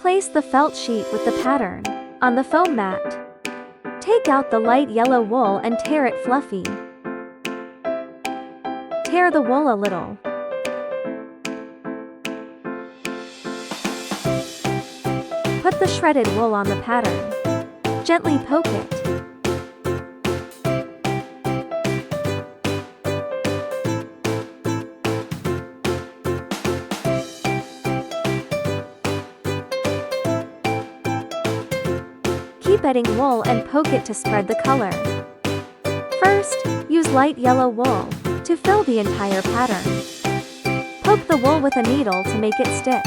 Place the felt sheet with the pattern on the foam mat. Take out the light yellow wool and tear it fluffy. Tear the wool a little. Put the shredded wool on the pattern. Gently poke it. Keep adding wool and poke it to spread the color. First, use light yellow wool to fill the entire pattern. Poke the wool with a needle to make it stick.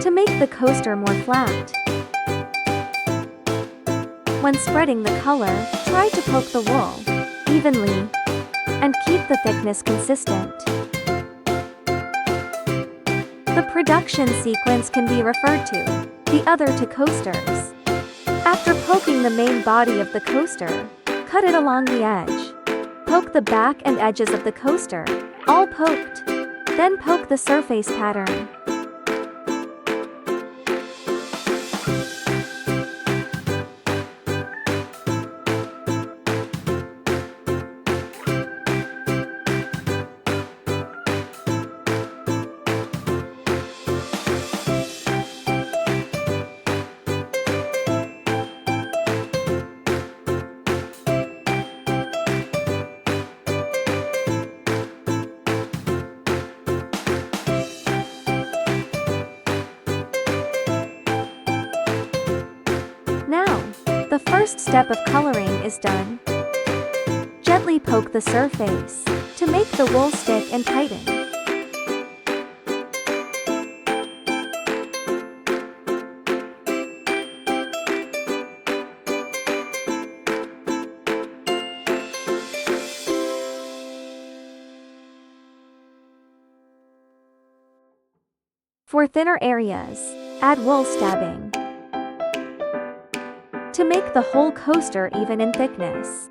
To make the coaster more flat. When spreading the color, try to poke the wool evenly and keep the thickness consistent. The production sequence can be referred to the other two coasters. After poking the main body of the coaster, cut it along the edge. Poke the back and edges of the coaster, all poked. Then poke the surface pattern. Now, the first step of coloring is done. Gently poke the surface to make the wool stick and tighten. For thinner areas, add wool stabbing to make the whole coaster even in thickness.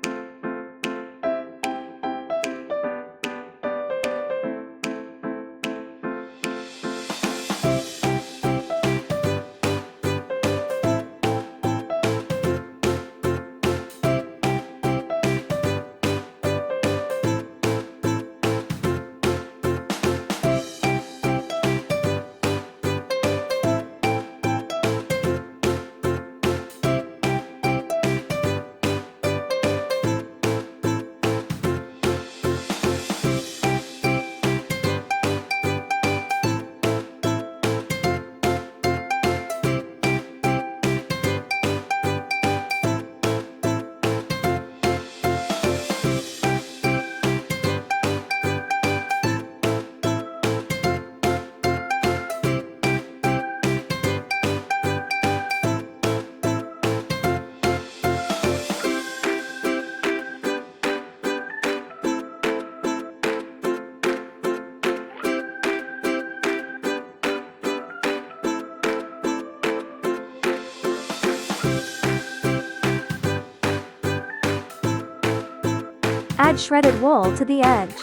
Add shredded wool to the edge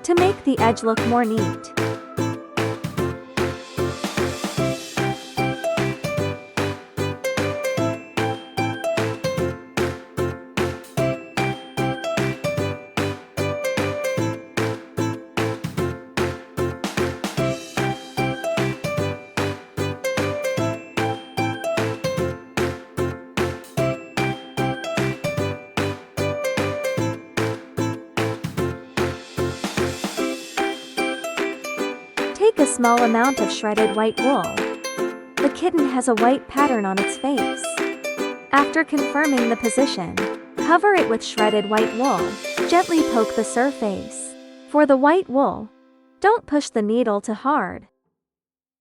to make the edge look more neat. Take a small amount of shredded white wool. The kitten has a white pattern on its face. After confirming the position, cover it with shredded white wool. Gently poke the surface. For the white wool, don't push the needle too hard.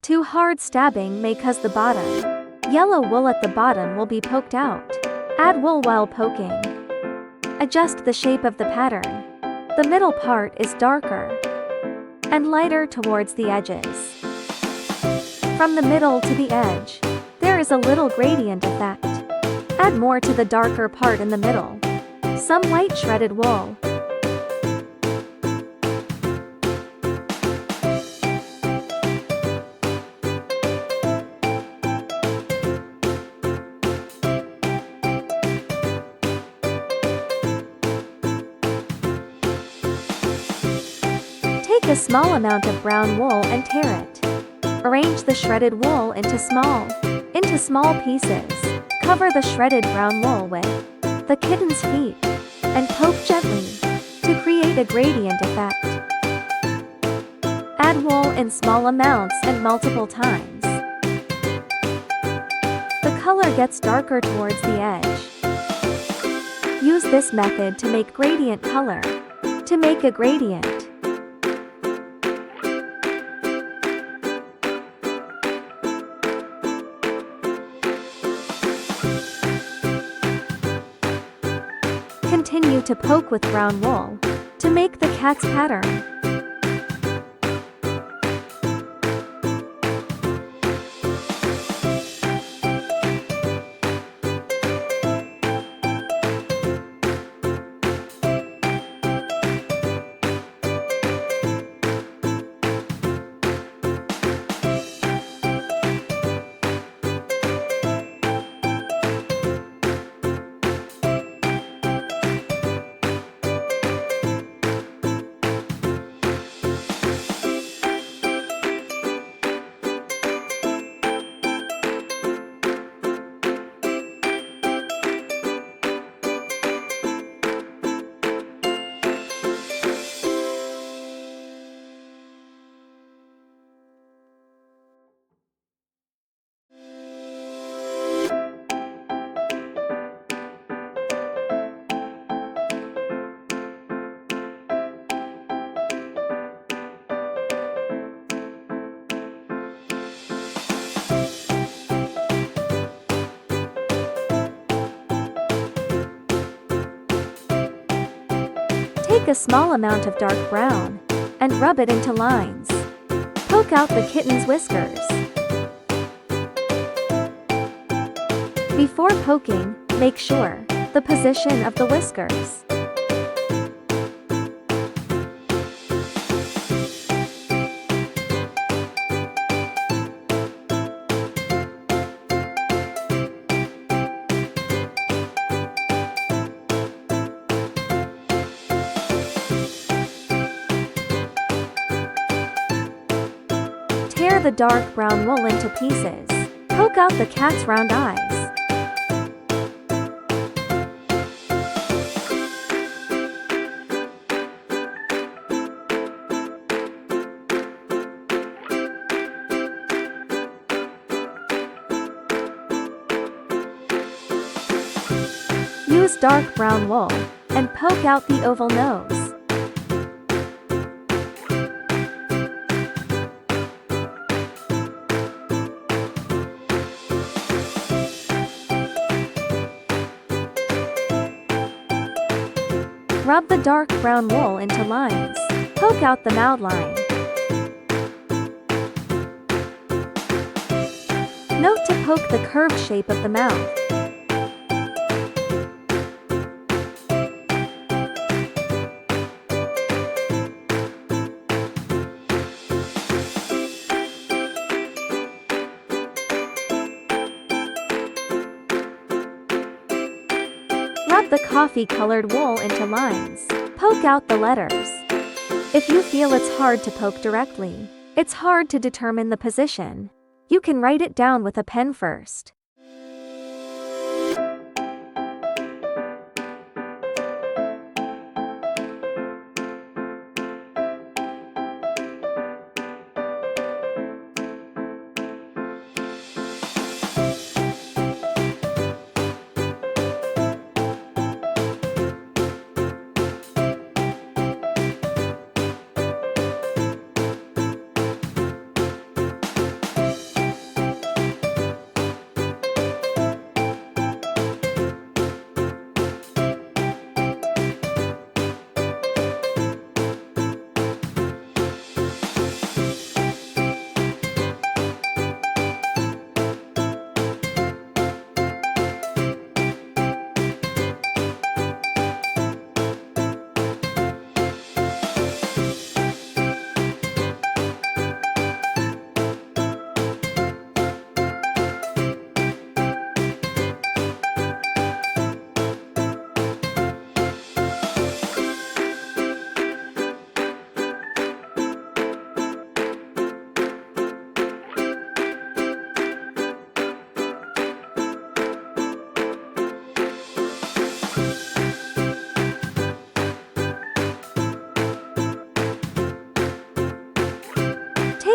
Too hard stabbing may cause the bottom yellow wool at the bottom will be poked out. Add wool while poking. Adjust the shape of the pattern. The middle part is darker and lighter towards the edges. From the middle to the edge, there is a little gradient effect. Add more to the darker part in the middle. Some white shredded wool. small amount of brown wool and tear it. Arrange the shredded wool into small pieces. Cover the shredded brown wool with the kitten's feet and poke gently to create a gradient effect. Add wool in small amounts and multiple times. The color gets darker towards the edge. Use this method to make gradient color. To make a gradient, continue to poke with brown wool to make the cat's pattern. Take a small amount of dark brown and rub it into lines. Poke out the kitten's whiskers. Before poking, make sure the position of the whiskers. Tear the dark brown wool into pieces. Poke out the cat's round eyes. Use dark brown wool and poke out the oval nose. Rub the dark brown wool into lines. Poke out the mouth line. Note to poke the curved shape of the mouth. Rub the coffee-colored wool into lines. Poke out the letters. If you feel it's hard to poke directly, it's hard to determine the position, you can write it down with a pen first.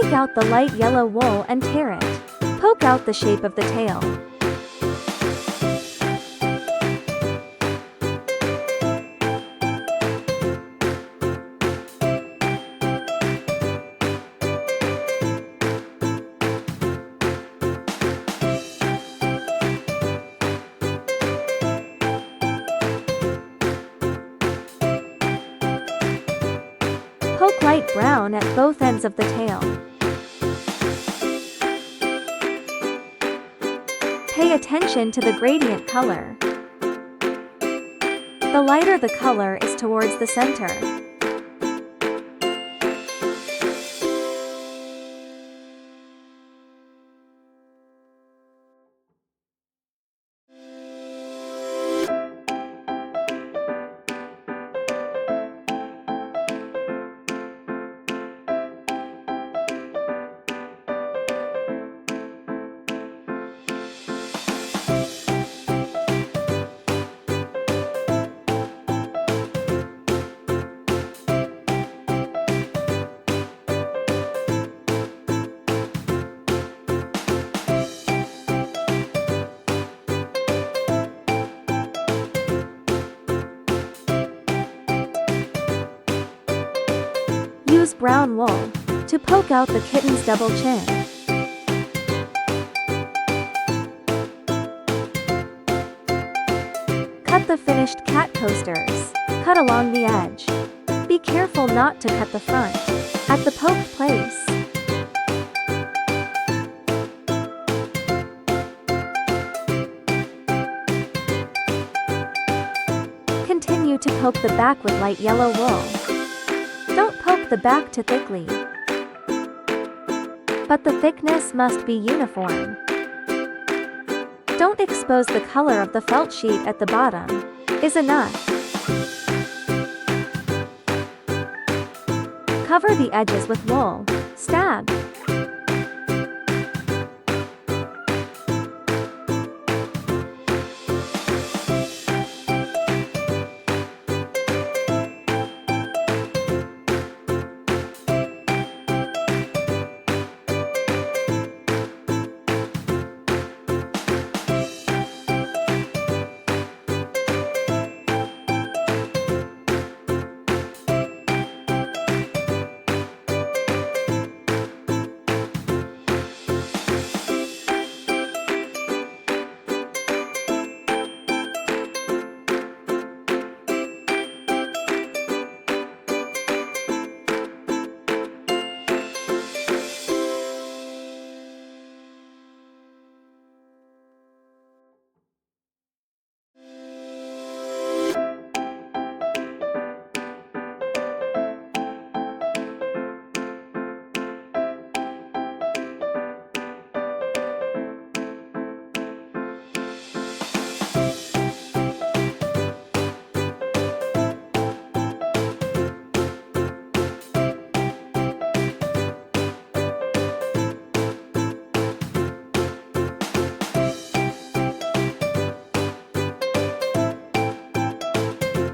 Take out the light yellow wool and tear it. Poke out the shape of the tail. Poke light brown at both ends of the tail. Pay attention to the gradient color. The lighter the color is towards the center. Use brown wool to poke out the kitten's double chin. Cut the finished cat coasters. Cut along the edge. Be careful not to cut the front at the poked place. Continue to poke the back with light yellow wool. Don't poke the back too thickly, but the thickness must be uniform. Don't expose the color of the felt sheet at the bottom. Is enough. Cover the edges with wool. Stab.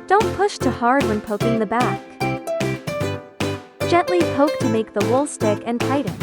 Don't push too hard when poking the back. Gently poke to make the wool stick and tighten.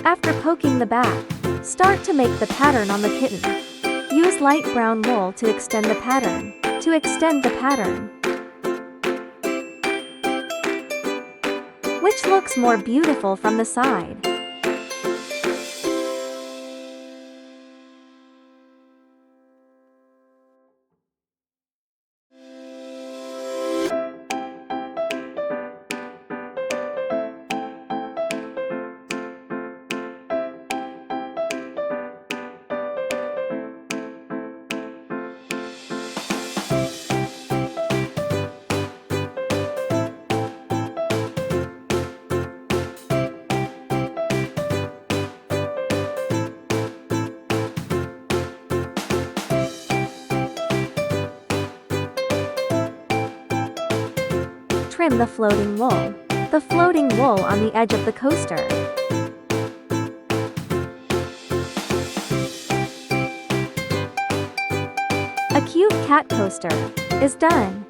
After poking the back, start to make the pattern on the kitten. Use light brown wool to extend the pattern. Which looks more beautiful from the side. Trim the floating wool. The floating wool on the edge of the coaster. A cute cat coaster is done.